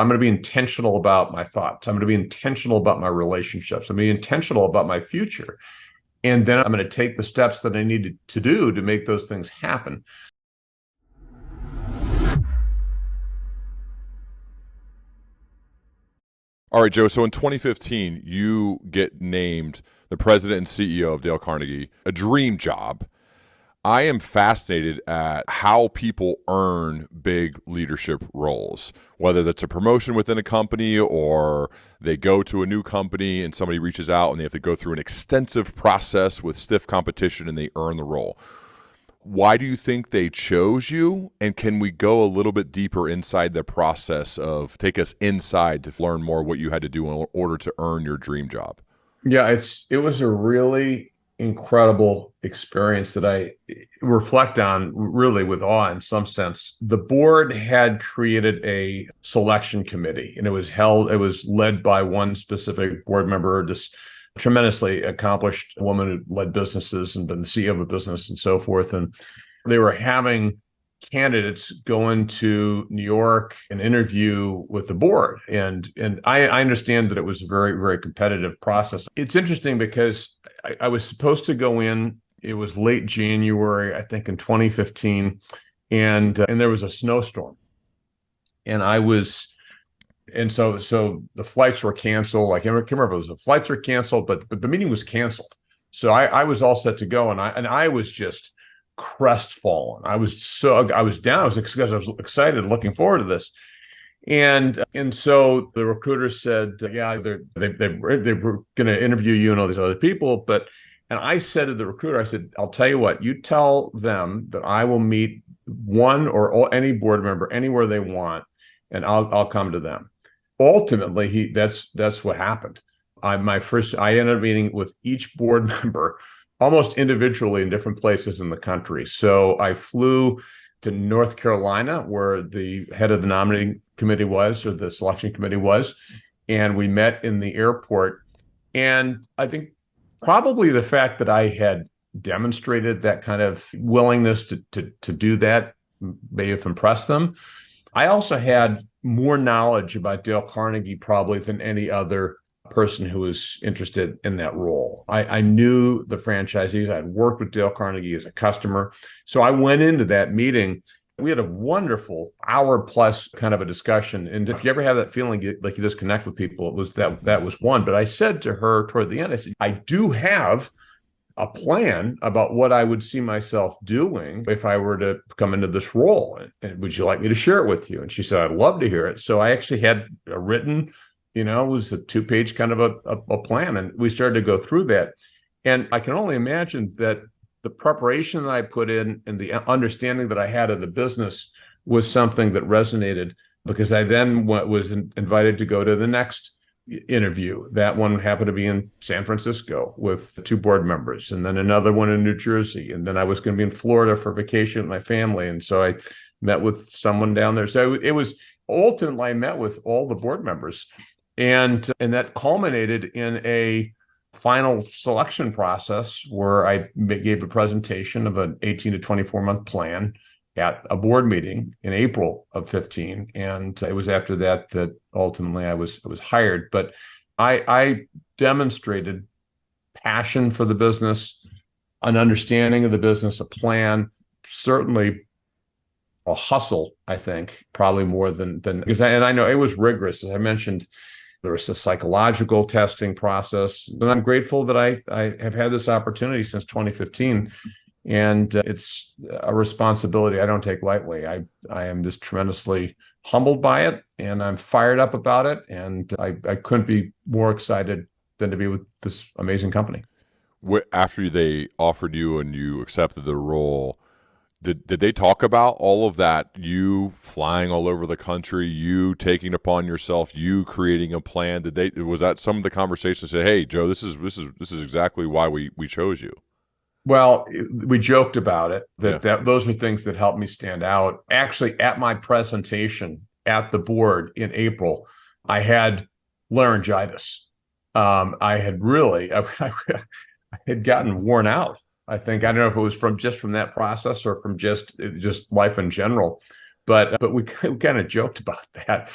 I'm going to be intentional about my thoughts. I'm going to be intentional about my relationships. I'm going to be intentional about my future. And then I'm going to take the steps that I need to do to make those things happen. All right, Joe. So in 2015, you get named the president and CEO of Dale Carnegie, a dream job. I am fascinated at how people earn big leadership roles, whether that's a promotion within a company or they go to a new company and somebody reaches out and they have to go through an extensive process with stiff competition and they earn the role. Why do you think they chose you? And can we go a little bit deeper inside the process of take us inside to learn more what you had to do in order to earn your dream job? Yeah, it was a really incredible experience that I reflect on really with awe in some sense. The board had created a selection committee and it was led by one specific board member, this tremendously accomplished woman who led businesses and been the CEO of a business and so forth. And they were having candidates go into New York and interview with the board. And I understand that it was a very, very competitive process. It's interesting because I was supposed to go in, it was late January, I think in 2015, and there was a snowstorm. And I was and so the flights were canceled. I can't remember if it was the flights were canceled, but the meeting was canceled. So I was all set to go, and I was just crestfallen. I was down. I was excited, looking forward to this. And so the recruiter said, yeah, they were going to interview you and all these other people, and I said to the recruiter, I said, I'll tell you what, you tell them that I will meet one or any board member anywhere they want, and I'll come to them. Ultimately, that's what happened. I ended up meeting with each board member almost individually in different places in the country. So I flew to North Carolina, where the head of the nominating committee was, or the selection committee was, and we met in the airport. And I think probably the fact that I had demonstrated that kind of willingness to do that may have impressed them. I also had more knowledge about Dale Carnegie probably than any other person who was interested in that role. I knew the franchisees. I had worked with Dale Carnegie as a customer. So I went into that meeting. We had a wonderful hour plus kind of a discussion. And if you ever have that feeling like you just connect with people, it was that was one. But I said to her toward the end, I said, I do have a plan about what I would see myself doing if I were to come into this role. And would you like me to share it with you? And she said, I'd love to hear it. So I actually had a written, it was a 2-page kind of a plan. And we started to go through that. And I can only imagine that the preparation that I put in and the understanding that I had of the business was something that resonated, because I then was invited to go to the next interview. That one happened to be in San Francisco with 2 board members, and then another one in New Jersey. And then I was going to be in Florida for vacation with my family. And so I met with someone down there. So it was ultimately, I met with all the board members, and that culminated in a final selection process where I gave a presentation of an 18 to 24 month plan at a board meeting in April of 15. And it was after that ultimately I was hired. But I demonstrated passion for the business, an understanding of the business, a plan, certainly a hustle, I think, probably more than because I know it was rigorous. As I mentioned, there was a psychological testing process. And I'm grateful that I have had this opportunity since 2015. And it's a responsibility I don't take lightly. I am just tremendously humbled by it, and I'm fired up about it. And I couldn't be more excited than to be with this amazing company. After they offered you and you accepted the role, did they talk about all of that? You flying all over the country, you taking upon yourself, you creating a plan. Was that some of the conversations? Say, hey, Joe, this is exactly why we chose you. Well, we joked about it, that Yeah. those are things that helped me stand out. Actually, at my presentation at the board in April, I had laryngitis. I had really, I had gotten worn out. I think, I don't know if it was from that process or from just life in general, but we kind of joked about that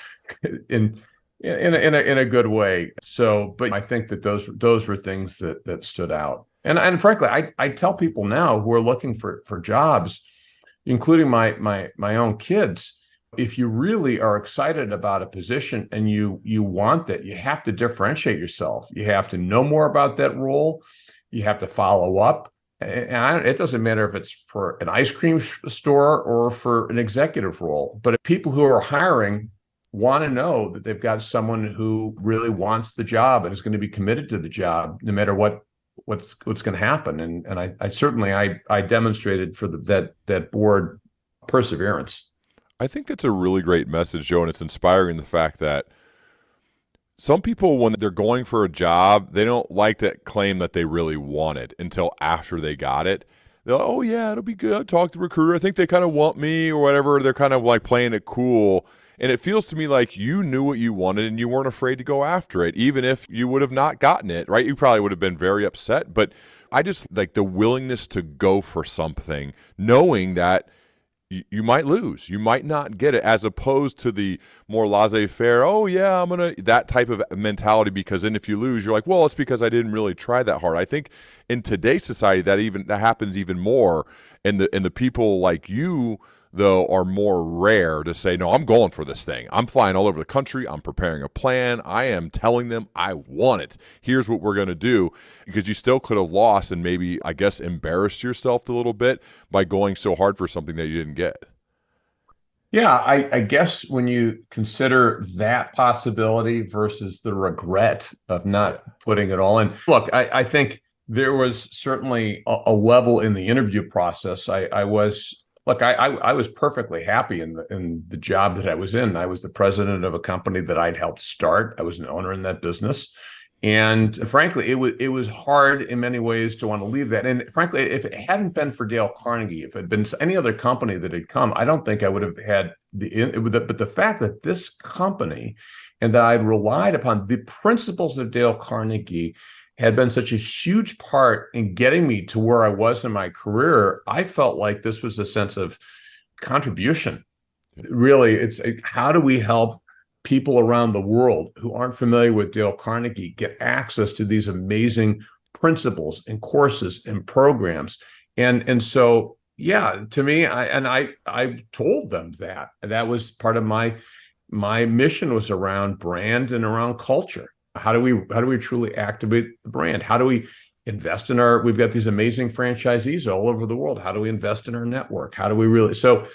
in in a good way. So, but I think that those were things that stood out. And frankly, I tell people now who are looking for jobs, including my own kids, if you really are excited about a position and you want that, you have to differentiate yourself. You have to know more about that role. You have to follow up. And it doesn't matter if it's for an ice cream store or for an executive role, but if people who are hiring want to know that they've got someone who really wants the job and is going to be committed to the job, no matter what's going to happen. And I certainly I demonstrated for that board perseverance. I think that's a really great message, Joe, and it's inspiring the fact that some people, when they're going for a job, they don't like to claim that they really want it until after they got it. They're like, oh, yeah, it'll be good. I'll talk to the recruiter. I think they kind of want me or whatever. They're kind of like playing it cool. And it feels to me like you knew what you wanted and you weren't afraid to go after it, even if you would have not gotten it, right? You probably would have been very upset. But I just like the willingness to go for something, knowing that you might lose, you might not get it, as opposed to the more laissez-faire, oh yeah, I'm gonna, that type of mentality, because then if you lose, you're like, well, it's because I didn't really try that hard. I think in today's society that happens even more, and the people like you though are more rare to say, no, I'm going for this thing. I'm flying all over the country. I'm preparing a plan. I am telling them I want it. Here's what we're going to do. Because you still could have lost and maybe, I guess, embarrassed yourself a little bit by going so hard for something that you didn't get. Yeah, I guess when you consider that possibility versus the regret of Yeah. not putting it all in. Look, I think there was certainly a level in the interview process. I was perfectly happy in the job that I was in. I was the president of a company that I'd helped start. I was an owner in that business. And frankly, it was hard in many ways to want to leave that. And frankly, if it hadn't been for Dale Carnegie, if it had been any other company that had come, I don't think I would have had but the fact that this company and that I'd relied upon the principles of Dale Carnegie had been such a huge part in getting me to where I was in my career, I felt like this was a sense of contribution. Really, it's how do we help people around the world who aren't familiar with Dale Carnegie get access to these amazing principles and courses and programs. And so, yeah, to me, I told them that was part of my mission, was around brand and around culture. How do we truly activate the brand? How do we invest in we've got these amazing franchisees all over the world. How do we invest in our network? How do we really, so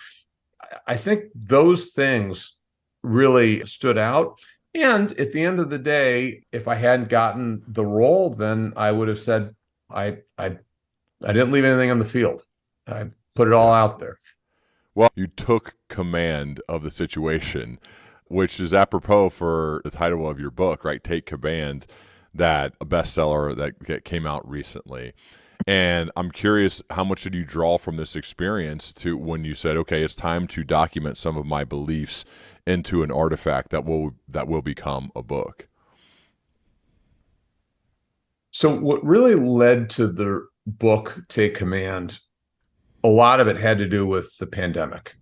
I think those things really stood out. And at the end of the day, if I hadn't gotten the role, then I would have said I didn't leave anything on the field. I put it all Yeah. out there. Well, you took command of the situation, which is apropos for the title of your book, right? Take Command, that a bestseller that came out recently. And I'm curious, how much did you draw from this experience to when you said, okay, it's time to document some of my beliefs into an artifact that will become a book? So what really led to the book Take Command, a lot of it had to do with the pandemic.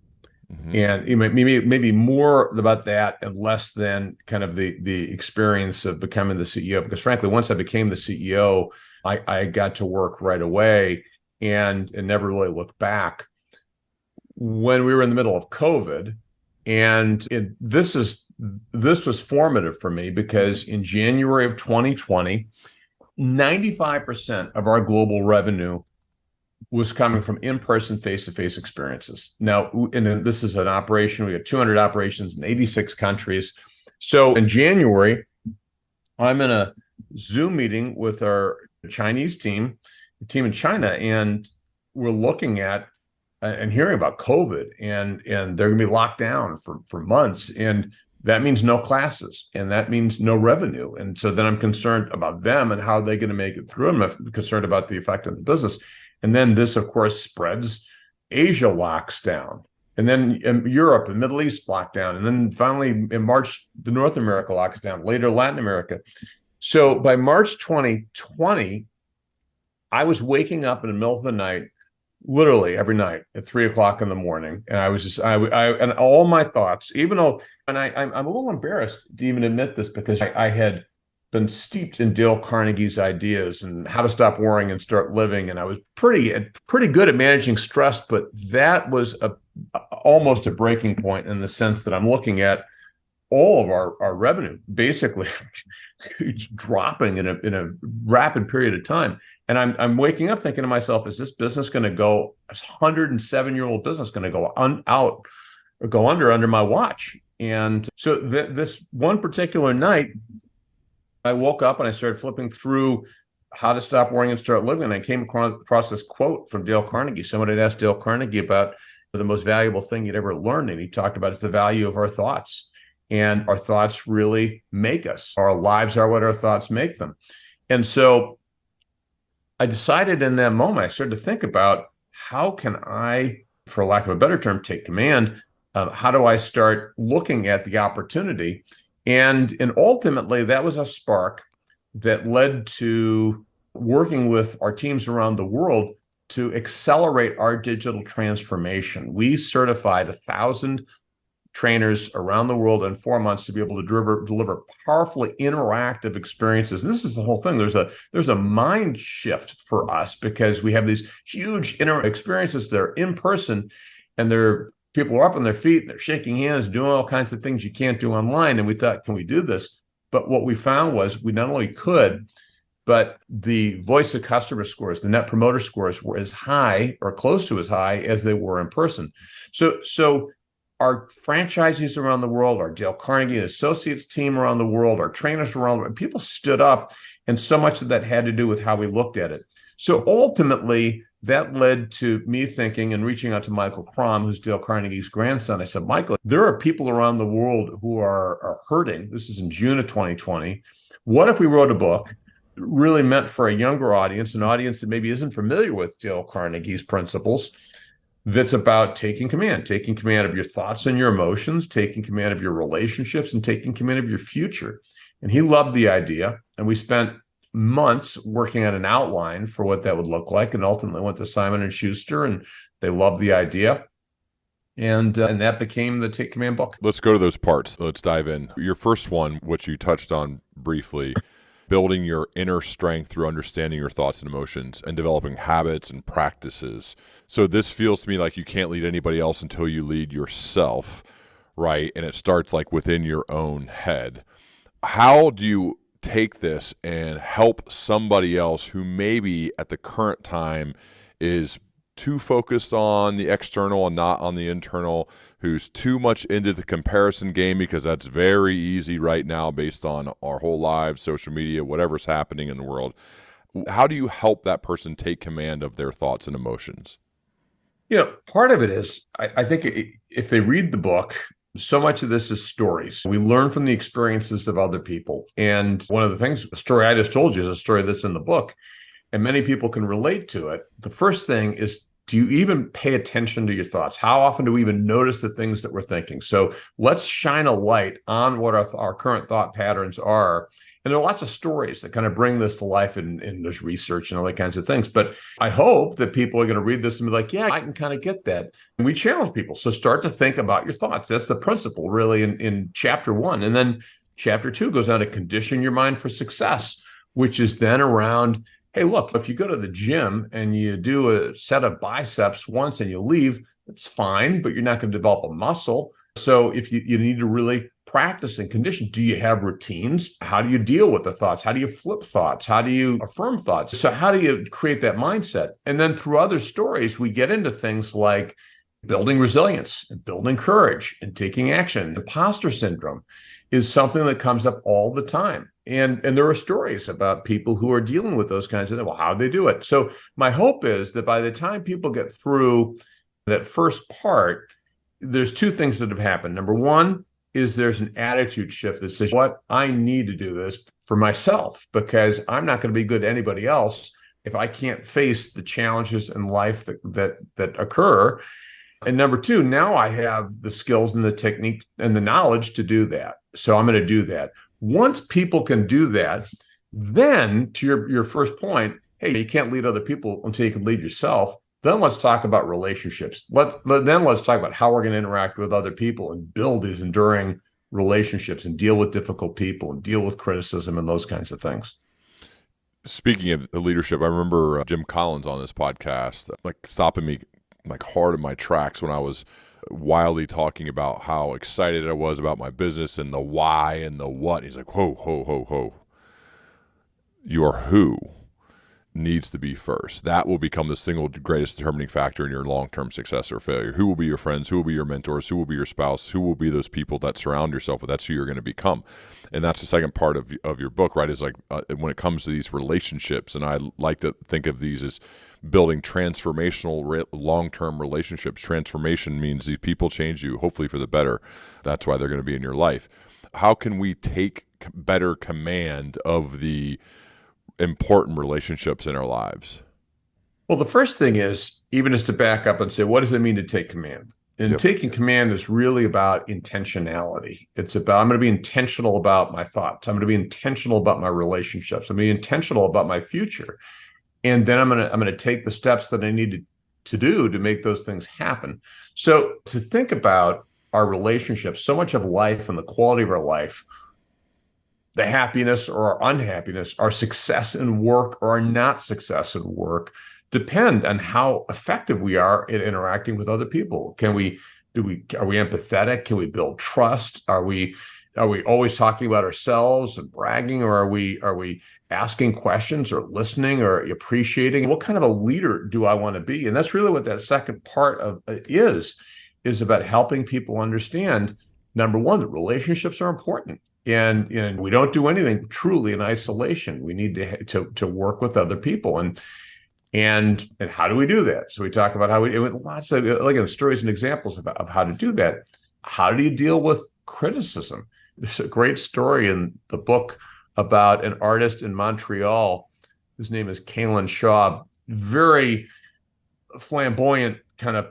Mm-hmm. And maybe more about that and less than kind of the experience of becoming the CEO. Because frankly, once I became the CEO, I got to work right away and never really looked back. When we were in the middle of COVID, and this was formative for me, because in January of 2020, 95% of our global revenue was coming from in-person, face-to-face experiences. Now, and this is an operation, we have 200 operations in 86 countries. So in January, I'm in a Zoom meeting with our Chinese team, the team in China, and we're looking at and hearing about COVID, and they're going to be locked down for months, and that means no classes, and that means no revenue. And so then I'm concerned about them and how they're going to make it through. I'm concerned about the effect on the business. And then this, of course, spreads. Asia locks down. And then Europe and Middle East locked down. And then finally in March, the North America locks down, later Latin America. So by March 2020, I was waking up in the middle of the night literally every night at 3 o'clock in the morning. And I was just, and all my thoughts, even though, and I'm a little embarrassed to even admit this because I had been steeped in Dale Carnegie's ideas and how to stop worrying and start living. And I was pretty good at managing stress, but that was almost a breaking point in the sense that I'm looking at all of our revenue basically it's dropping in a rapid period of time. And I'm waking up thinking to myself, is this business going to go, this 107-year-old business going to go out or go under my watch? And so this one particular night, I woke up and I started flipping through How to Stop Worrying and Start Living. And I came across this quote from Dale Carnegie. Someone had asked Dale Carnegie about the most valuable thing he'd ever learned. And he talked about it's the value of our thoughts. And our thoughts really make us. Our lives are what our thoughts make them. And so I decided in that moment, I started to think about how can I, for lack of a better term, take command? How do I start looking at the opportunity? And ultimately, that was a spark that led to working with our teams around the world to accelerate our digital transformation. We certified 1,000 trainers around the world in 4 months to be able to deliver powerfully interactive experiences. And this is the whole thing. There's a mind shift for us because we have these huge experiences that are in person, and people are up on their feet and they're shaking hands, doing all kinds of things you can't do online. And we thought, can we do this? But what we found was we not only could, but the voice of customer scores, the net promoter scores were as high or close to as high as they were in person. So our franchisees around the world, our Dale Carnegie and Associates team around the world, our trainers around the world, people stood up, and so much of that had to do with how we looked at it. So ultimately, that led to me thinking and reaching out to Michael Crom, who's Dale Carnegie's grandson. I said, Michael, there are people around the world who are hurting. This is in June of 2020. What if we wrote a book really meant for a younger audience, an audience that maybe isn't familiar with Dale Carnegie's principles, that's about taking command of your thoughts and your emotions, taking command of your relationships, and taking command of your future. And he loved the idea. And we spent months working on an outline for what that would look like, and ultimately went to Simon and Schuster, and they loved the idea. And that became the Take Command book. Let's go to those parts. Let's dive in. Your first one, which you touched on briefly, building your inner strength through understanding your thoughts and emotions and developing habits and practices. So this feels to me like you can't lead anybody else until you lead yourself, right? And it starts like within your own head. How do you take this and help somebody else who maybe at the current time is too focused on the external and not on the internal, who's too much into the comparison game, because that's very easy right now based on our whole lives, social media, whatever's happening in the world? How do you help that person take command of their thoughts and emotions? Part of it is, I think if they read the book, so much of this is stories. We learn from the experiences of other people. And one of the things, the story I just told you is a story that's in the book, and many people can relate to it. The first thing is, do you even pay attention to your thoughts? How often do we even notice the things that we're thinking? So let's shine a light on what our current thought patterns are. And there are lots of stories that kind of bring this to life, and there's research and all that kinds of things. But I hope that people are going to read this and be like, yeah, I can kind of get that. And we challenge people. So start to think about your thoughts. That's the principle really in chapter 1. And then chapter 2 goes on to condition your mind for success, which is then around, hey, look, if you go to the gym and you do a set of biceps once and you leave, it's fine, but you're not going to develop a muscle. So if you need to really practice and condition, do you have routines? How do you deal with the thoughts? How do you flip thoughts? How do you affirm thoughts? So how do you create that mindset? And then through other stories, we get into things like building resilience and building courage and taking action. Imposter syndrome is something that comes up all the time. And there are stories about people who are dealing with those kinds of things. Well, how do they do it? So my hope is that by the time people get through that first part, there's two things that have happened. Number one is there's an attitude shift that says, what, I need to do this for myself, because I'm not going to be good to anybody else if I can't face the challenges in life that occur. And number two, now I have the skills and the technique and the knowledge to do that. So I'm going to do that. Once people can do that, then to your first point, hey, you can't lead other people until you can lead yourself. Then let's talk about relationships. Let's talk about how we're going to interact with other people and build these enduring relationships and deal with difficult people and deal with criticism and those kinds of things. Speaking of leadership, I remember Jim Collins on this podcast, like stopping me like hard in my tracks when I was wildly talking about how excited I was about my business and the why and the what. He's like, whoa, whoa, whoa, whoa. Your who needs to be first. That will become the single greatest determining factor in your long-term success or failure. Who will be your friends? Who will be your mentors? Who will be your spouse? Who will be those people that surround yourself with? That's who you're going to become. And that's the second part of your book, right? Is like when it comes to these relationships, and I like to think of these as building transformational long-term relationships. Transformation means these people change you, hopefully for the better. That's why they're going to be in your life. How can we take better command of the important relationships in our lives? Well, the first thing is even just to back up and say, what does it mean to take command? And taking command is really about intentionality. It's about, I'm going to be intentional about my thoughts. I'm going to be intentional about my relationships. I'm going to be intentional about my future. And then I'm going to take the steps that I need to do to make those things happen. So to think about our relationships, so much of life and the quality of our life, the happiness or our unhappiness, our success in work or our not success in work, depend on how effective we are in interacting with other people. Are we empathetic? Can we build trust? Are we always talking about ourselves and bragging, or are we asking questions or listening or appreciating? What kind of a leader do I want to be? And that's really what that second part of is about helping people understand, number one, that relationships are important. And we don't do anything truly in isolation. We need to work with other people. And how do we do that? So we talk about how with lots of stories and examples of how to do that. How do you deal with criticism? There's a great story in the book about an artist in Montreal. His name is Kalen Shaw. Very flamboyant, kind of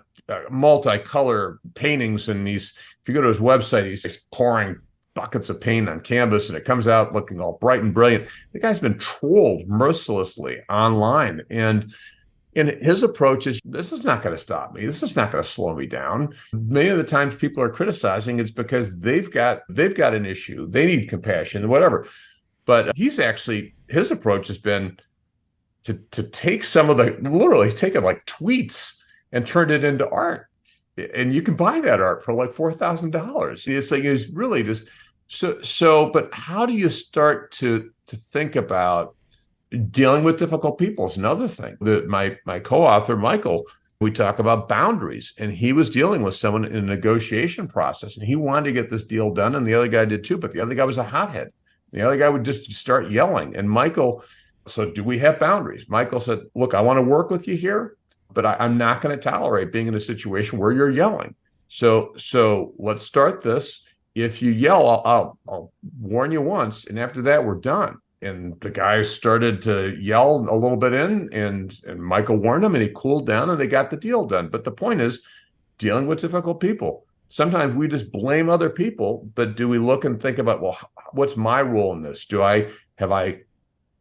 multicolor paintings. And if you go to his website, he's pouring buckets of paint on canvas, and it comes out looking all bright and brilliant. The guy's been trolled mercilessly online, and his approach is, this is not going to stop me. This is not going to slow me down. Many of the times people are criticizing, it's because they've got an issue. They need compassion, whatever. But his approach has been to take some of literally he's taken like tweets and turned it into art. And you can buy that art for like $4,000. It's like, it's really just but how do you start to think about dealing with difficult people is another thing. My co-author, Michael, we talk about boundaries, and he was dealing with someone in a negotiation process, and he wanted to get this deal done, and the other guy did too, but the other guy was a hothead. The other guy would just start yelling. And Michael, so do we have boundaries? Michael said, look, I want to work with you here, but I'm not going to tolerate being in a situation where you're yelling. So let's start this. If you yell, I'll warn you once, and after that, we're done. And the guy started to yell a little bit and Michael warned him, and he cooled down, and they got the deal done. But the point is, dealing with difficult people. Sometimes we just blame other people, but do we look and think about, well, what's my role in this? Have I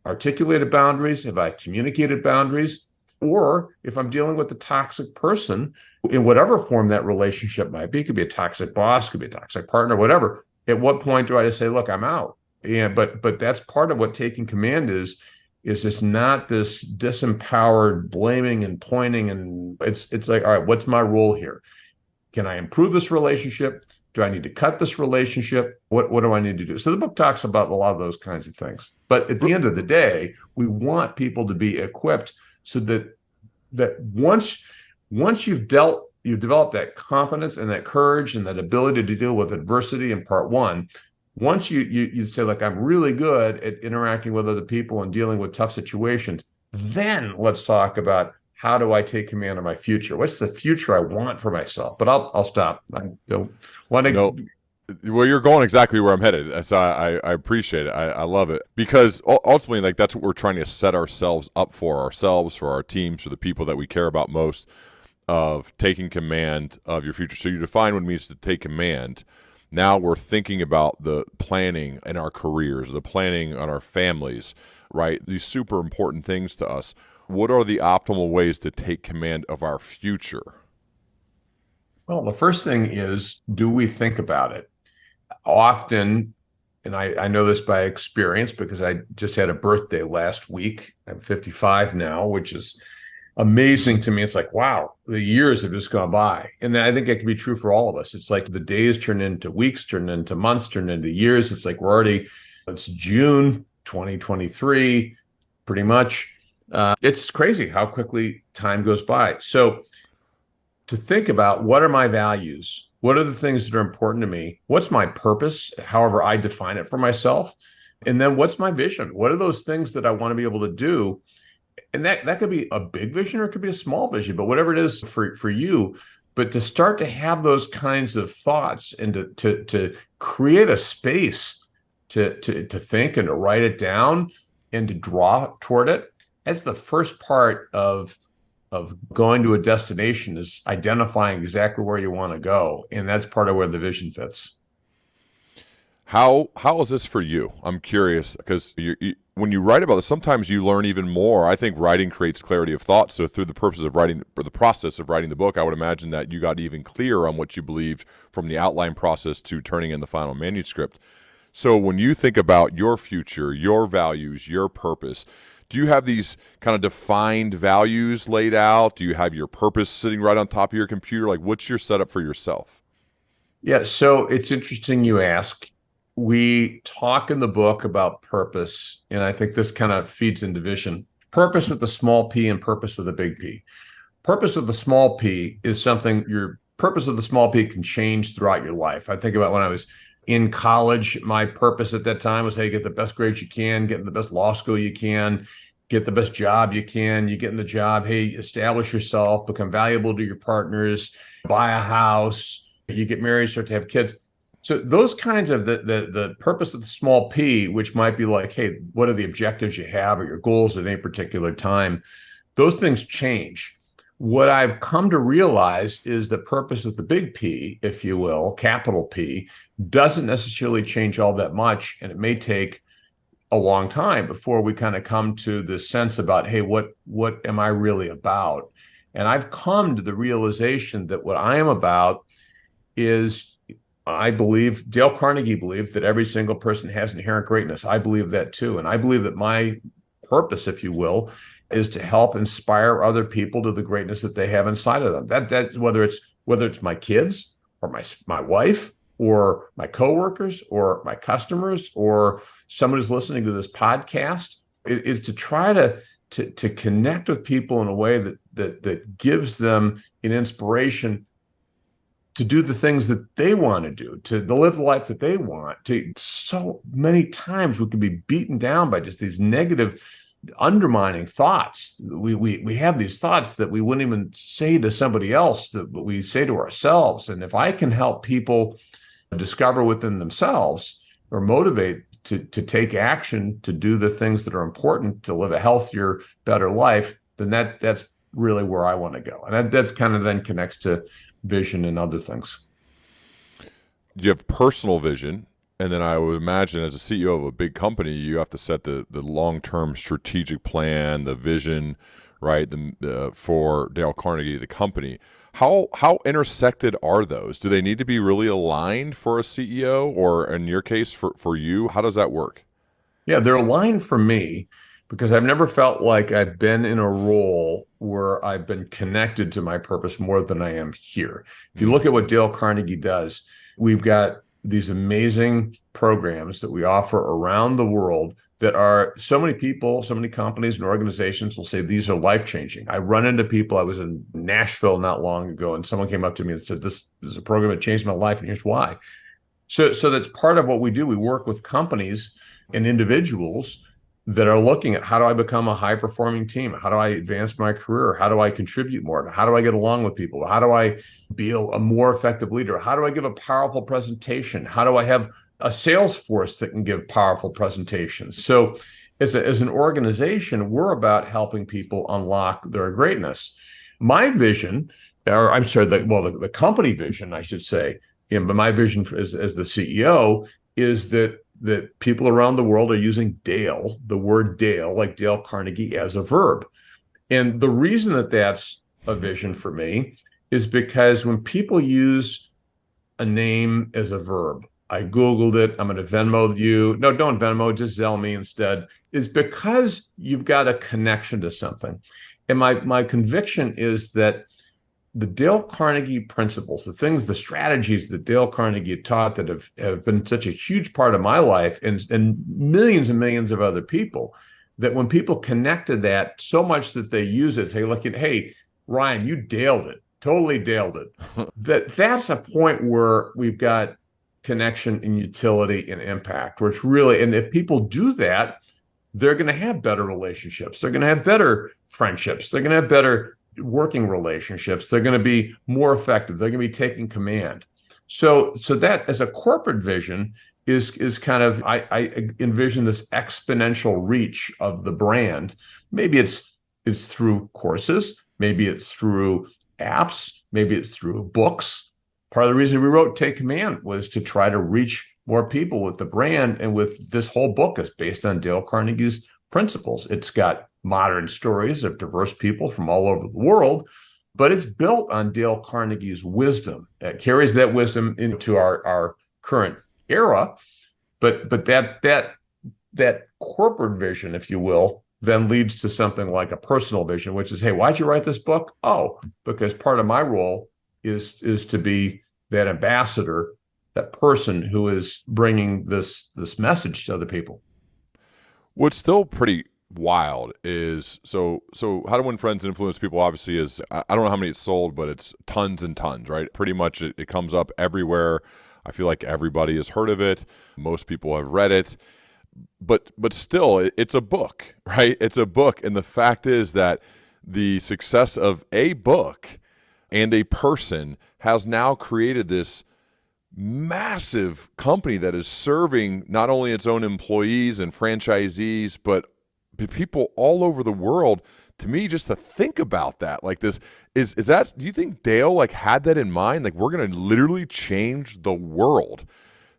articulated boundaries? Have I communicated boundaries? Or if I'm dealing with a toxic person, in whatever form that relationship might be, it could be a toxic boss, could be a toxic partner, whatever. At what point do I just say, look, I'm out? Yeah, but that's part of what taking command is it's not this disempowered blaming and pointing, and it's like, all right, what's my role here? Can I improve this relationship? Do I need to cut this relationship? What do I need to do? So the book talks about a lot of those kinds of things. But at the end of the day, we want people to be equipped so that once you've developed that confidence and that courage and that ability to deal with adversity in part one, once you say, like, I'm really good at interacting with other people and dealing with tough situations, then let's talk about, how do I take command of my future? What's the future I want for myself? But I'll stop. I don't want to. No. Well, you're going exactly where I'm headed. So I appreciate it. I love it, because ultimately, like, that's what we're trying to set ourselves up for ourselves, for our teams, for the people that we care about most, of taking command of your future. So you define what it means to take command. Now we're thinking about the planning in our careers, the planning on our families, right? These super important things to us. What are the optimal ways to take command of our future? Well, the first thing is, do we think about it? Often, and I know this by experience because I just had a birthday last week. I'm 55 now, which is amazing to me. It's like, wow, the years have just gone by. And I think it can be true for all of us. It's like the days turn into weeks, turn into months, turn into years. It's like it's June 2023, pretty much. It's crazy how quickly time goes by. So to think about, what are my values? What are the things that are important to me? What's my purpose, however I define it for myself? And then what's my vision? What are those things that I want to be able to do? And that could be a big vision or it could be a small vision, but whatever it is for you. But to start to have those kinds of thoughts and to create a space to think and to write it down and to draw toward it. That's the first part of going to a destination, is identifying exactly where you want to go. And that's part of where the vision fits. How is this for you? I'm curious because when you write about this, sometimes you learn even more. I think writing creates clarity of thought. So through the purpose of writing, or the process of writing the book, I would imagine that you got even clearer on what you believed from the outline process to turning in the final manuscript. So when you think about your future, your values, your purpose, do you have these kind of defined values laid out? Do you have your purpose sitting right on top of your computer? Like, what's your setup for yourself? Yeah, so it's interesting you ask. We talk in the book about purpose, and I think this kind of feeds into vision. Purpose with a small p and purpose with a big P. Purpose with a small p is something, your purpose of the small p can change throughout your life. I think about when I was in college, my purpose at that time was, hey, get the best grades you can, get in the best law school you can, get the best job you can. You get in the job, hey, establish yourself, become valuable to your partners, buy a house, you get married, start to have kids. So those kinds of the purpose of the small p, which might be like, hey, what are the objectives you have or your goals at any particular time? Those things change. What I've come to realize is the purpose of the big P, if you will, capital P, doesn't necessarily change all that much. And it may take a long time before we kind of come to the sense about, hey, what am I really about? And I've come to the realization that what I am about is, I believe, Dale Carnegie believed that every single person has inherent greatness. I believe that too. And I believe that my purpose, if you will, is to help inspire other people to the greatness that they have inside of them. That whether it's my kids or my wife or my coworkers or my customers or someone who's listening to this podcast, is to try to connect with people in a way that gives them an inspiration to do the things that they want to do, to live the life that they want. So many times we can be beaten down by just these negative, undermining thoughts. We have these thoughts that we wouldn't even say to somebody else, that we say to ourselves. And if I can help people discover within themselves or motivate to take action, to do the things that are important, to live a healthier, better life, then that's really where I want to go. And that's kind of then connects to vision and other things. You have personal vision, and then I would imagine as a CEO of a big company, you have to set the long-term strategic plan, the vision, right? For Dale Carnegie, the company. How intersected are those? Do they need to be really aligned for a CEO, or in your case, for you? How does that work? Yeah, they're aligned for me because I've never felt like I've been in a role where I've been connected to my purpose more than I am here. If you look at what Dale Carnegie does, we've got these amazing programs that we offer around the world that are, so many people, so many companies and organizations will say these are life-changing. I run into people. I was in Nashville not long ago, and someone came up to me and said, this is a program that changed my life, and here's why. So that's part of what we do. We work with companies and individuals that are looking at, how do I become a high-performing team? How do I advance my career? How do I contribute more? How do I get along with people? How do I be a more effective leader? How do I give a powerful presentation? How do I have a sales force that can give powerful presentations? So as an organization, we're about helping people unlock their greatness. My vision, or I'm sorry, the company vision, I should say, but my vision as the CEO is that people around the world are using Dale, the word Dale, like Dale Carnegie, as a verb. And the reason that that's a vision for me is because when people use a name as a verb, I Googled it. I'm going to Venmo you. No, don't Venmo, just Zelle me instead. Is because you've got a connection to something. And my conviction is that the Dale Carnegie principles, the things, the strategies that Dale Carnegie taught that have been such a huge part of my life and millions of other people, that when people connect to that so much that they use it, say, look, hey, Ryan, you Daled it, totally Daled it. That's a point where we've got connection and utility and impact, which really, and if people do that, they're going to have better relationships. They're going to have better friendships. They're going to have better working relationships. They're going to be more effective. They're going to be taking command. So that as a corporate vision is kind of, I envision this exponential reach of the brand. Maybe it's through courses. Maybe it's through apps. Maybe it's through books. Part of the reason we wrote Take Command was to try to reach more people with the brand. And with this whole book is based on Dale Carnegie's principles. It's got modern stories of diverse people from all over the world, but it's built on Dale Carnegie's wisdom. It carries that wisdom into our current era, but that corporate vision, if you will, then leads to something like a personal vision, which is, hey, why'd you write this book? Oh, because part of my role is to be that ambassador, that person who is bringing this message to other people. What's still pretty wild is so How to Win Friends and Influence People obviously is, I don't know how many it's sold, but it's tons and tons, right? Pretty much it comes up everywhere. I feel like everybody has heard of it. Most people have read it. But still, it's a book, right? It's a book. And the fact is that the success of a book and a person has now created this massive company that is serving not only its own employees and franchisees, but people all over the world. To me, just to think about that, like this is that, do you think Dale like had that in mind? Like, we're going to literally change the world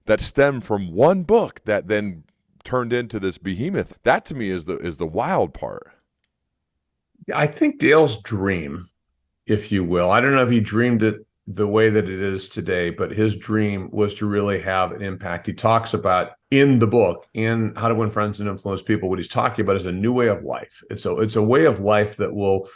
that stemmed from one book that then turned into this behemoth. That to me is the wild part. I think Dale's dream, if you will, I don't know if he dreamed it the way that it is today, but his dream was to really have an impact. He talks about in the book, in How to Win Friends and Influence People, what he's talking about is a new way of life. It's a way of life that will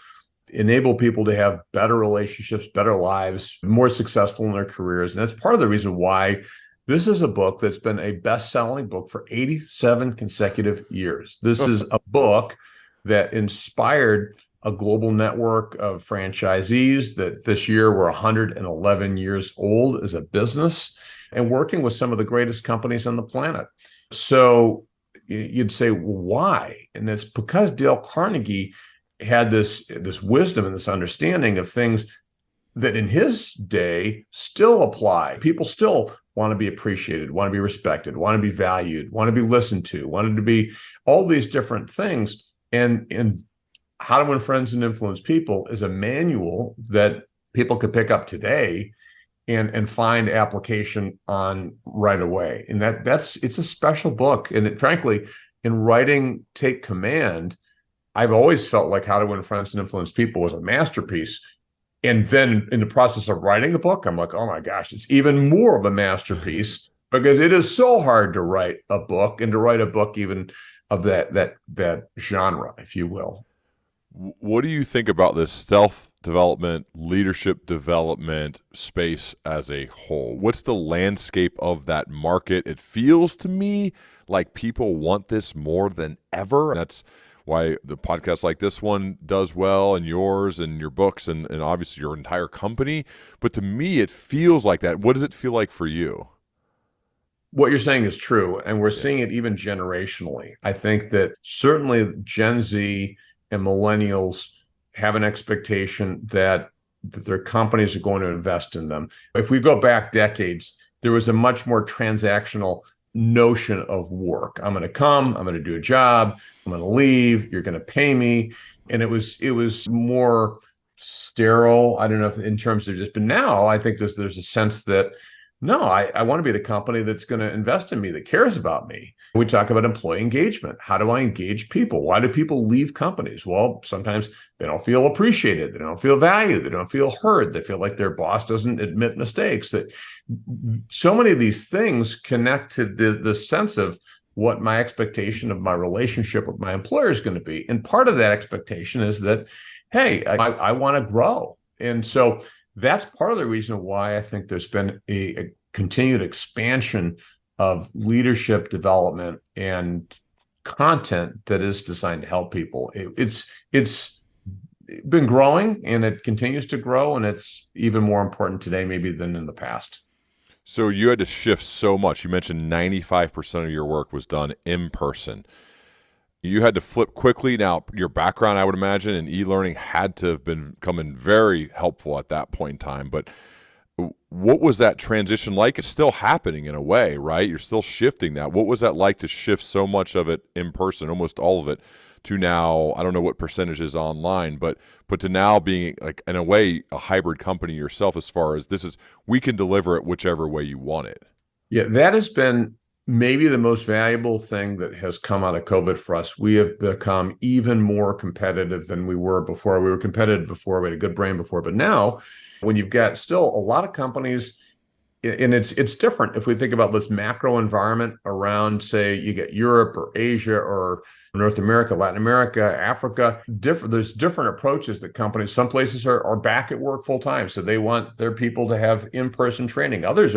enable people to have better relationships, better lives, more successful in their careers. And that's part of the reason why this is a book that's been a best-selling book for 87 consecutive years. This is a book that inspired a global network of franchisees that this year were 111 years old as a business and working with some of the greatest companies on the planet. So you'd say, well, why? And it's because Dale Carnegie had this wisdom and this understanding of things that in his day still apply. People still want to be appreciated, want to be respected, want to be valued, want to be listened to, wanted to be all these different things. And How to Win Friends and Influence People is a manual that people could pick up today and find application on right away. And it's a special book. And frankly, in writing Take Command, I've always felt like How to Win Friends and Influence People was a masterpiece. And then in the process of writing the book, I'm like, oh my gosh, it's even more of a masterpiece because it is so hard to write a book and to write a book even of that genre, if you will. What do you think about this self-development, leadership development space as a whole? What's the landscape of that market? It feels to me like people want this more than ever. That's why the podcast like this one does well, and yours and your books and obviously your entire company. But to me, it feels like that. What does it feel like for you? What you're saying is true, and we're seeing it even generationally. I think that certainly Gen Z and millennials have an expectation that their companies are going to invest in them. If we go back decades, there was a much more transactional notion of work. I'm going to come, I'm going to do a job, I'm going to leave, you're going to pay me. And it was more sterile. I don't know if in terms of just, but now I think there's a sense that No, I want to be the company that's going to invest in me, that cares about me. We talk about employee engagement. How do I engage people? Why do people leave companies? Well, sometimes they don't feel appreciated. They don't feel valued. They don't feel heard. They feel like their boss doesn't admit mistakes. That so many of these things connect to the sense of what my expectation of my relationship with my employer is going to be. And part of that expectation is that, hey, I want to grow. And so that's part of the reason why I think there's been a continued expansion of leadership development and content that is designed to help people. It's been growing and it continues to grow, and it's even more important today maybe than in the past. So you had to shift so much. You mentioned 95% of your work was done in person. You had to flip quickly. Now, your background, I would imagine, in e-learning had to have been coming very helpful at that point in time. But what was that transition like? It's still happening in a way, right? You're still shifting that. What was that like to shift so much of it in person, almost all of it, to now, I don't know what percentage is online, but to now being, like, in a way, a hybrid company yourself, as far as this is, we can deliver it whichever way you want it. Yeah, that has been maybe the most valuable thing that has come out of COVID for us. We have become even more competitive than we were before. We were competitive before, we had a good brand before, but now when you've got still a lot of companies, and it's different if we think about this macro environment around, say, you get Europe or Asia or North America, Latin America, Africa. There's different approaches that companies. Some places are back at work full time, so they want their people to have in-person training. Others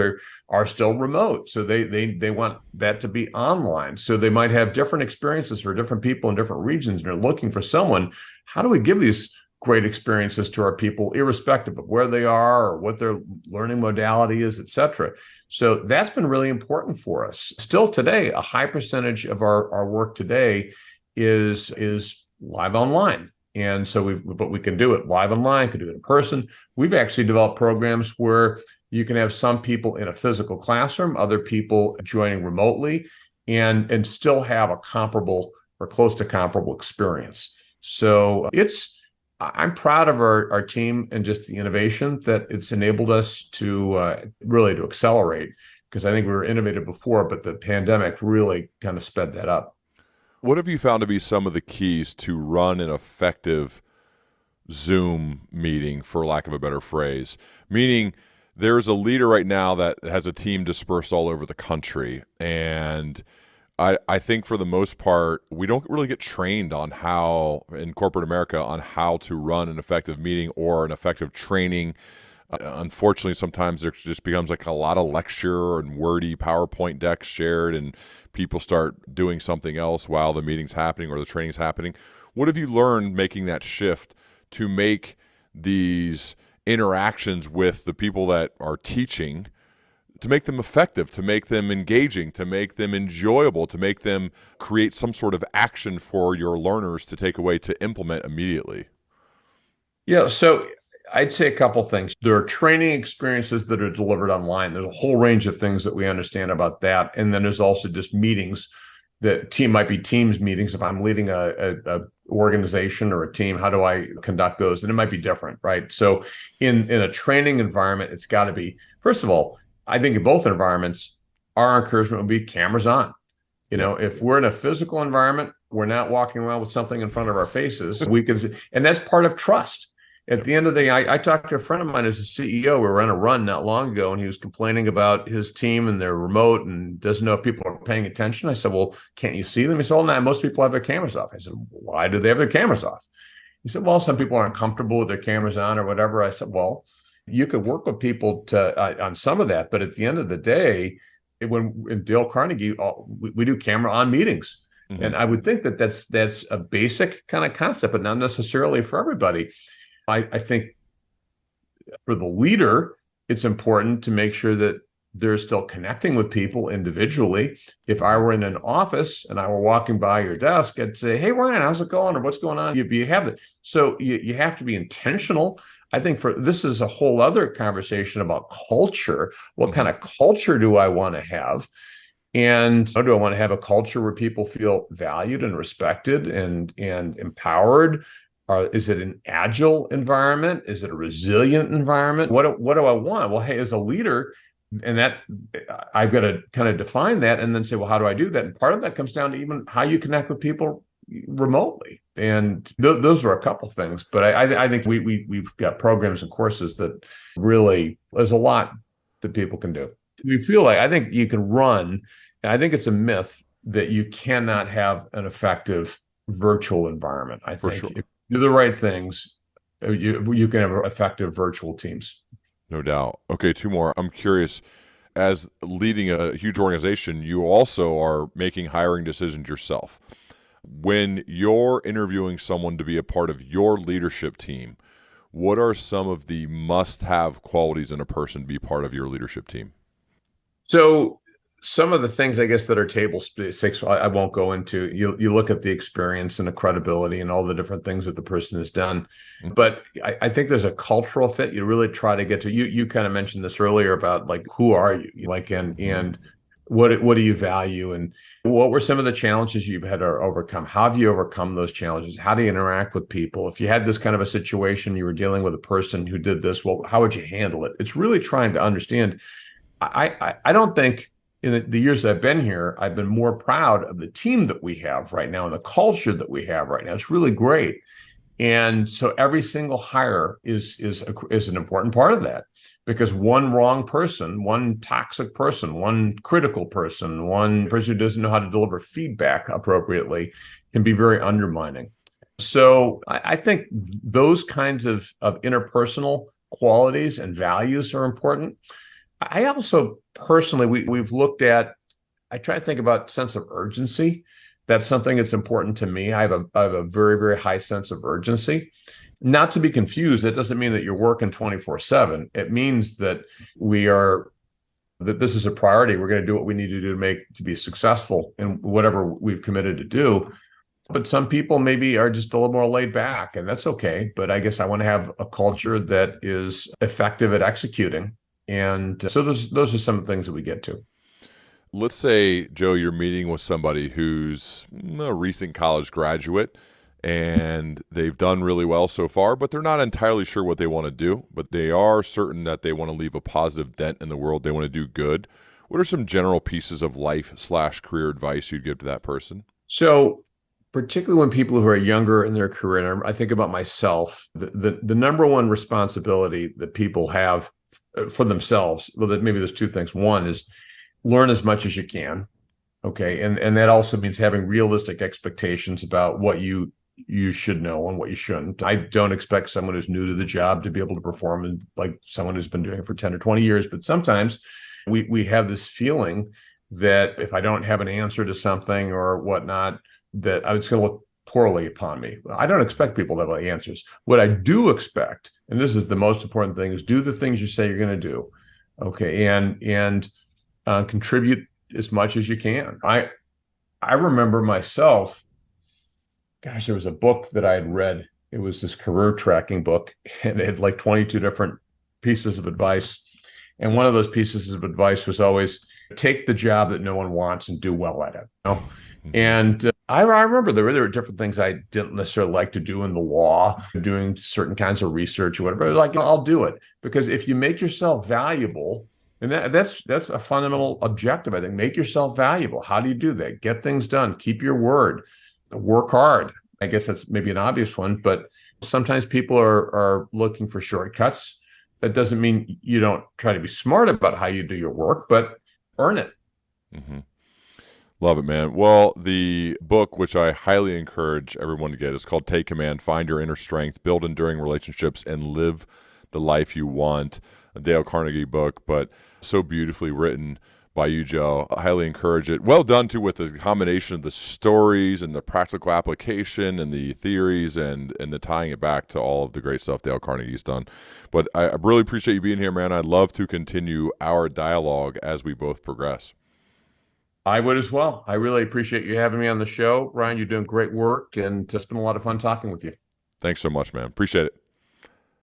are still remote, so they want that to be online. So they might have different experiences for different people in different regions, and they're looking for someone. How do we give these great experiences to our people, irrespective of where they are or what their learning modality is, et cetera? So that's been really important for us. Still today, a high percentage of our work today is live online. And so but we can do it live online, can do it in person. We've actually developed programs where you can have some people in a physical classroom, other people joining remotely, and still have a comparable or close to comparable experience. So I'm proud of our team and just the innovation that it's enabled us to really to accelerate, because I think we were innovative before, but the pandemic really kind of sped that up. What have you found to be some of the keys to run an effective Zoom meeting, for lack of a better phrase? Meaning, there's a leader right now that has a team dispersed all over the country, and I think for the most part, we don't really get trained on how, in corporate America, on how to run an effective meeting or an effective training. Unfortunately, sometimes there just becomes like a lot of lecture and wordy PowerPoint decks shared, and people start doing something else while the meeting's happening or the training's happening. What have you learned making that shift to make these interactions with the people that are teaching, to make them effective, to make them engaging, to make them enjoyable, to make them create some sort of action for your learners to take away to implement immediately? Yeah, so I'd say a couple things. There are training experiences that are delivered online. There's a whole range of things that we understand about that. And then there's also just meetings that might be Teams meetings. If I'm leading a organization or a team, how do I conduct those? And it might be different, right? So in a training environment, it's got to be, first of all, I think in both environments, our encouragement would be cameras on. If we're in a physical environment, we're not walking around with something in front of our faces. We can, and that's part of trust. At the end of the day, I talked to a friend of mine who's a CEO. We were on a run not long ago, and he was complaining about his team and their remote and doesn't know if people are paying attention. I said, well, can't you see them? He said, well, no, most people have their cameras off. I said, why do they have their cameras off? He said, well, some people aren't comfortable with their cameras on or whatever. I said, well, you could work with people on some of that, but at the end of the day, when in Dale Carnegie, we do camera on meetings. Mm-hmm. And I would think that that's a basic kind of concept, but not necessarily for everybody. I think for the leader, it's important to make sure that they're still connecting with people individually. If I were in an office and I were walking by your desk, I'd say, hey, Ryan, how's it going? Or what's going on? You have it. So you have to be intentional. I think this is a whole other conversation about culture. What kind of culture do I want to have? And do I want to have a culture where people feel valued and respected and empowered? Is it an agile environment? Is it a resilient environment? What do I want? Well, hey, as a leader, And that I've got to kind of define that and then say, well, how do I do that? And part of that comes down to even how you connect with people remotely. And those are a couple things, but I think we've got programs and courses that really, there's a lot that people can do. We feel like, I think you can run. I think it's a myth that you cannot have an effective virtual environment. I For think sure. if you do the right things, you can have effective virtual teams. No doubt. Okay, two more. I'm curious, as leading a huge organization, you also are making hiring decisions yourself. When you're interviewing someone to be a part of your leadership team, what are some of the must-have qualities in a person to be part of your leadership team? So some of the things I guess that are table stakes, I won't go into. You look at the experience and the credibility and all the different things that the person has done, but I think there's a cultural fit. You really try to get to. You kind of mentioned this earlier about like who are you, like and what do you value, and what were some of the challenges you've had to overcome? How have you overcome those challenges? How do you interact with people? If you had this kind of a situation, you were dealing with a person who did this, well, how would you handle it? It's really trying to understand. I don't think in the years I've been here, I've been more proud of the team that we have right now and the culture that we have right now. It's really great. And so every single hire is an important part of that, because one wrong person, one toxic person, one critical person, one person who doesn't know how to deliver feedback appropriately can be very undermining. So I think those kinds of interpersonal qualities and values are important. I also personally, we've looked at, I try to think about sense of urgency. That's something that's important to me. I have a very, very high sense of urgency. Not to be confused, that doesn't mean that you're working 24/7. It means that that this is a priority. We're going to do what we need to do to be successful in whatever we've committed to do. But some people maybe are just a little more laid back, and that's okay. But I guess I want to have a culture that is effective at executing. And so those are some things that we get to. Let's say, Joe, you're meeting with somebody who's a recent college graduate and they've done really well so far, but they're not entirely sure what they want to do, but they are certain that they want to leave a positive dent in the world. They want to do good. What are some general pieces of life/career advice you'd give to that person? So particularly when people who are younger in their career, and I think about myself, the number one responsibility that people have for themselves, well, maybe there's two things. One is learn as much as you can. Okay. And that also means having realistic expectations about what you should know and what you shouldn't. I don't expect someone who's new to the job to be able to perform like someone who's been doing it for 10 or 20 years. But sometimes we have this feeling that if I don't have an answer to something or whatnot, that it's going to look poorly upon me. I don't expect people to have answers. What I do expect, and this is the most important thing, is do the things you say you're going to do. Okay. And contribute as much as you can. I remember myself, gosh, there was a book that I had read. It was this career tracking book, and it had like 22 different pieces of advice. And one of those pieces of advice was always take the job that no one wants and do well at it. You know? And I remember there were different things I didn't necessarily like to do in the law, doing certain kinds of research or whatever. Like, I'll do it, because if you make yourself valuable, and that's a fundamental objective, I think. Make yourself valuable. How do you do that? Get things done. Keep your word. Work hard. I guess that's maybe an obvious one, but sometimes people are looking for shortcuts. That doesn't mean you don't try to be smart about how you do your work, but earn it. Mm-hmm. Love it, man. Well, the book, which I highly encourage everyone to get, is called Take Command, Find Your Inner Strength, Build Enduring Relationships, and Live the Life You Want. A Dale Carnegie book, but so beautifully written by you, Joe. I highly encourage it. Well done, too, with the combination of the stories and the practical application and the theories and the tying it back to all of the great stuff Dale Carnegie's done. But I really appreciate you being here, man. I'd love to continue our dialogue as we both progress. I would as well. I really appreciate you having me on the show. Ryan, you're doing great work, and it's been a lot of fun talking with you. Thanks so much, man. Appreciate it.